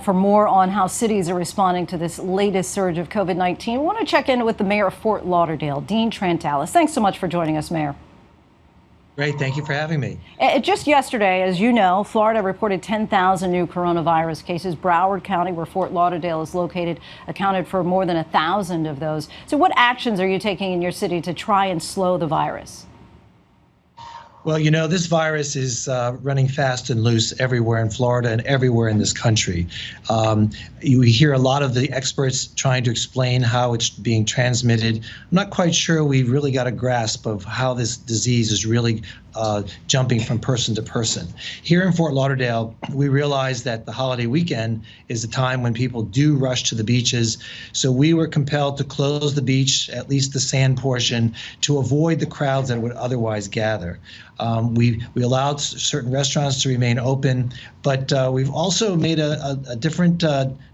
For more on how cities are responding to this latest surge of COVID-19, we want to check in with the mayor of Fort Lauderdale, Dean Trantalis. Thanks so much for joining us, Mayor. Great. Thank you for having me. Just yesterday, as you know, Florida reported 10,000 new coronavirus cases. Broward County, where Fort Lauderdale is located, accounted for more than 1,000 of those. So what actions are you taking in your city to try and slow the virus? Well, you know, this virus is running fast and loose everywhere in Florida and everywhere in this country. You hear a lot of the experts trying to explain how it's being transmitted. I'm not quite sure we've really got a grasp of how this disease is really jumping from person to person. Here in Fort Lauderdale, we realize that the holiday weekend is the time when people do rush to the beaches. So we were compelled to close the beach, at least the sand portion, to avoid the crowds that would otherwise gather. We allowed certain restaurants to remain open, but we've also made a different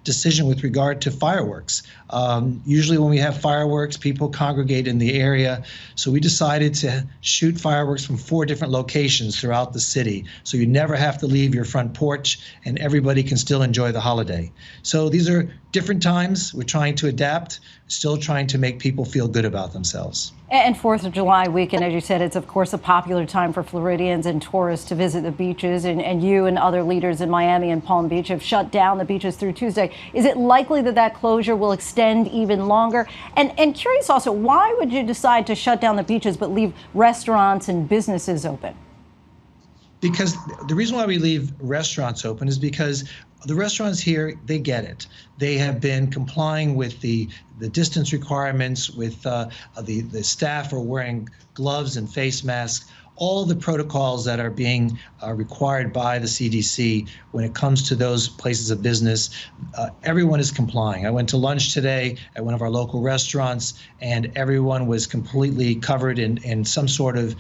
decision with regard to fireworks. Usually when we have fireworks, people congregate in the area. So we decided to shoot fireworks from 4 different locations throughout the city. So you never have to leave your front porch and everybody can still enjoy the holiday. So these are different times. We're trying to adapt, still trying to make people feel good about themselves. And 4th of July weekend, as you said, it's of course a popular time for Floridians and tourists to visit the beaches. And you and other leaders in Miami and Palm Beach have shut down the beaches through Tuesday. Is it likely that that closure will extend even longer? And curious also, why would you decide to shut down the beaches but leave restaurants and businesses open? Because the reason why we leave restaurants open is because the restaurants here, they get it. They have been complying with the distance requirements, with the staff are wearing gloves and face masks, all the protocols that are being required by the CDC when it comes to those places of business. Everyone is complying. I went to lunch today at one of our local restaurants, and everyone was completely covered in some sort of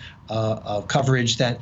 coverage that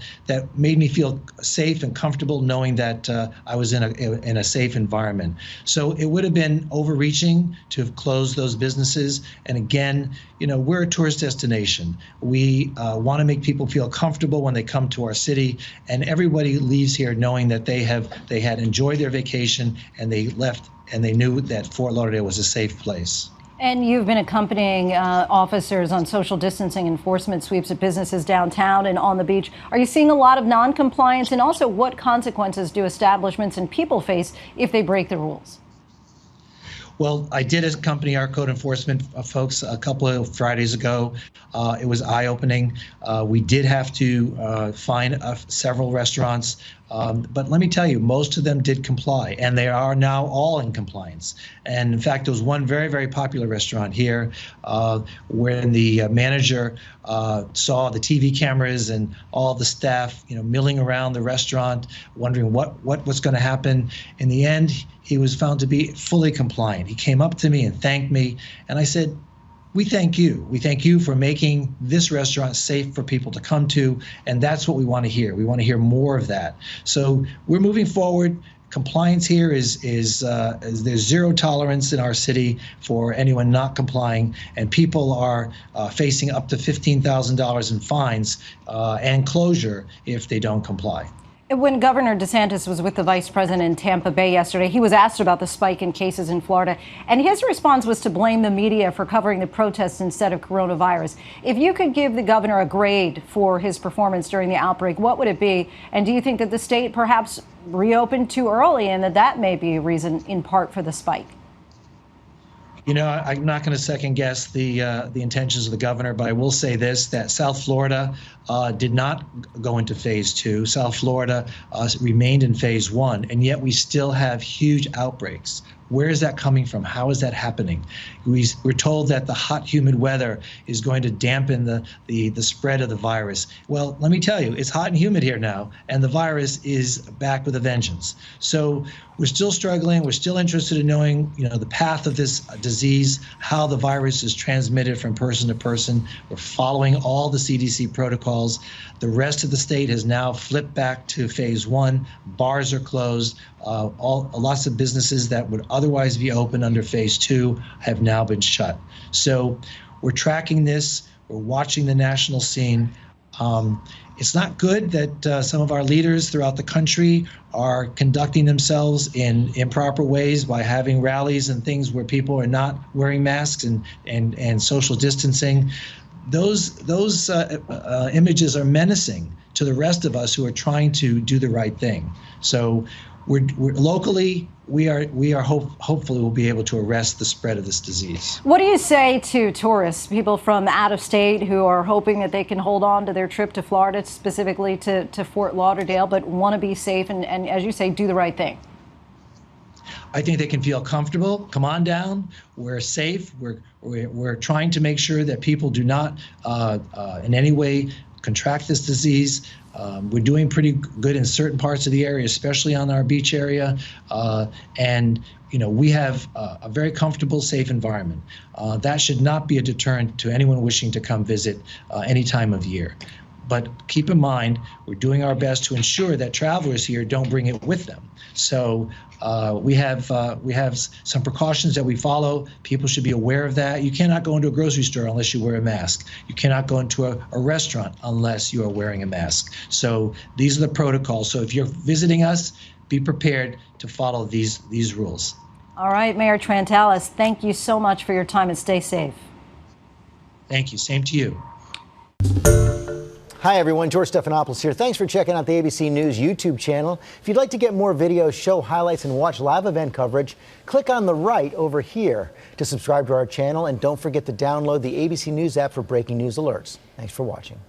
made me feel safe and comfortable knowing that I was in a safe environment. So it would have been overreaching to have closed those businesses. And again, you know, we're a tourist destination. We want to make people feel comfortable when they come to our city, and everybody leaves here knowing that they had enjoyed their vacation and they left and they knew that Fort Lauderdale was a safe place. And you've been accompanying officers on social distancing enforcement sweeps at businesses downtown and on the beach. Are you seeing a lot of non-compliance? And also, what consequences do establishments and people face if they break the rules? Well, I did accompany our code enforcement folks a couple of Fridays ago. It was eye-opening. We did have to fine several restaurants. But let me tell you, most of them did comply, and they are now all in compliance. And in fact, there was one very, very popular restaurant here when the manager saw the TV cameras and all the staff, you know, milling around the restaurant, wondering what was going to happen. In the end, he was found to be fully compliant. He came up to me and thanked me, and I said, we thank you. We thank you for making this restaurant safe for people to come to, and that's what we want to hear. We want to hear more of that. So we're moving forward. Compliance here is there's zero tolerance in our city for anyone not complying, and people are facing up to $15,000 in fines and closure if they don't comply. When Governor DeSantis was with the vice president in Tampa Bay yesterday, he was asked about the spike in cases in Florida, and his response was to blame the media for covering the protests instead of coronavirus. If you could give the governor a grade for his performance during the outbreak, what would it be? And do you think that the state perhaps reopened too early and that may be a reason in part for the spike? You know, I'm not going to second guess the intentions of the governor, but I will say this, that South Florida did not go into phase 2. South Florida remained in phase 1, and yet we still have huge outbreaks. Where is that coming from? How is that happening? We're told that the hot, humid weather is going to dampen the spread of the virus. Well, let me tell you, it's hot and humid here now, and the virus is back with a vengeance. So we're still struggling. We're still interested in knowing, you know, the path of this disease, how the virus is transmitted from person to person. We're following all the CDC protocols. The rest of the state has now flipped back to phase 1. Bars are closed. Lots of businesses that would otherwise be open under phase 2 have now been shut. So we're tracking this. We're watching the national scene. It's not good that some of our leaders throughout the country are conducting themselves in improper ways by having rallies and things where people are not wearing masks and social distancing. Those images are menacing to the rest of us who are trying to do the right thing. So we're locally, hopefully will be able to arrest the spread of this disease. What do you say to tourists, people from out of state who are hoping that they can hold on to their trip to Florida, specifically to Fort Lauderdale, but want to be safe and, as you say, do the right thing? I think they can feel comfortable. Come on down. We're safe. We're trying to make sure that people do not in any way contract this disease. We're doing pretty good in certain parts of the area, especially on our beach area. And we have a very comfortable, safe environment. That should not be a deterrent to anyone wishing to come visit any time of year. But keep in mind, we're doing our best to ensure that travelers here don't bring it with them. So we have some precautions that we follow. People should be aware of that. You cannot go into a grocery store unless you wear a mask. You cannot go into a restaurant unless you are wearing a mask. So these are the protocols. So if you're visiting us, be prepared to follow these rules. All right, Mayor Trantalis, thank you so much for your time and stay safe. Thank you. Same to you. Hi, everyone. George Stephanopoulos here. Thanks for checking out the ABC News YouTube channel. If you'd like to get more videos, show highlights, and watch live event coverage, click on the right over here to subscribe to our channel. And don't forget to download the ABC News app for breaking news alerts. Thanks for watching.